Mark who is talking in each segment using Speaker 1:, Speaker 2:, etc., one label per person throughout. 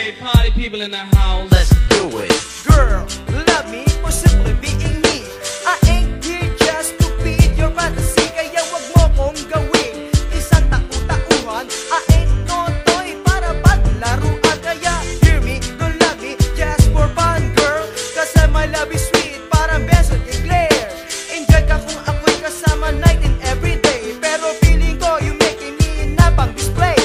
Speaker 1: Okay, party people in the house.
Speaker 2: Let's do it.
Speaker 3: Girl, love me for simply being me. I ain't here just to feed your fantasy. Kaya wag mo kong gawin isang tau-tauhan. I ain't no toy para paglaruan. Kaya hear me, don't love me just for fun, girl. Kasi my love is sweet, parang beso eclair. Enjoy ka kung ako'y kasama night and every day. Pero feeling ko you making me na pang display.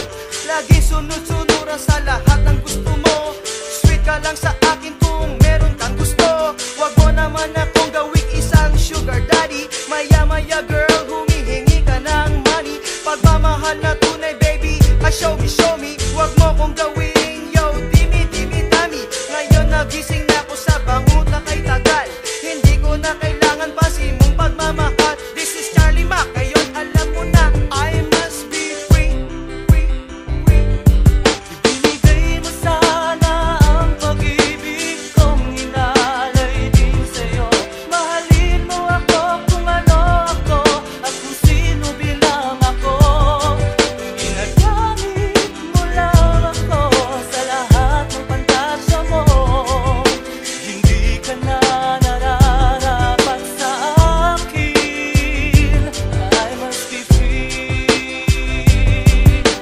Speaker 3: Lagi sunod-sunuran sa lahat ng gusto mo. Sweet ka lang sa akin kung meron kang gusto. Wag mo naman akong gawing isang sugar daddy. Maya-maya girl, humihingi ka ng money. Pagmamahal na tunay baby, show me. Wag mo kong gawing yo, dimi-dami. Ngayon nagising na ako sa bangot na kay tagal. Hindi ko na kailangan pa si mong pagmamahal. This is Charlie Mac, ngayon alam mo na I must be free. Ibinigay mo sana ang pag-ibig kong inalay din sa'yo. Mahalin mo ako kung ano ako at kung sino bilang ako. Ginagamit mo lang ako sa lahat ng pantasya mo. Hindi ka na nararapat sa akin. I must be free.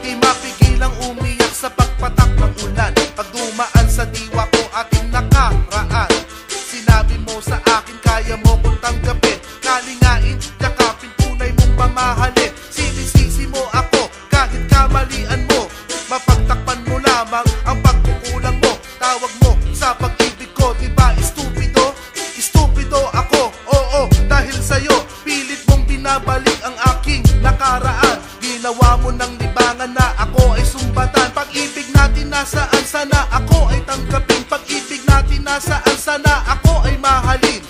Speaker 4: Di mapigilang umiyak sa pagpatak ng ulan. Pag dumaan sa diwa ko ating nakaraan. Sinabi mo sa akin kaya mo kong tanggapin. Kalingain, yakapin, tunay mong mamahalin. Sinisisi mo ako kahit kamalian mo. Mapagtakpan mo lamang ang pagkukulang mo. Tawag mo sa pag-ibig ko, diba estupido? Estupido ako, oo, dahil sa'yo pilit mong binabalik ang aking nakaraan. Ginawa mo ng libangan na ako ay sumbatan. Pag-ibig natin nasaan, sana ako ay tanggapin. Pag-ibig natin nasaan, sana ako ay mahalin.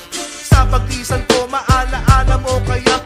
Speaker 4: Sa paglisan ko, maalaala mo kaya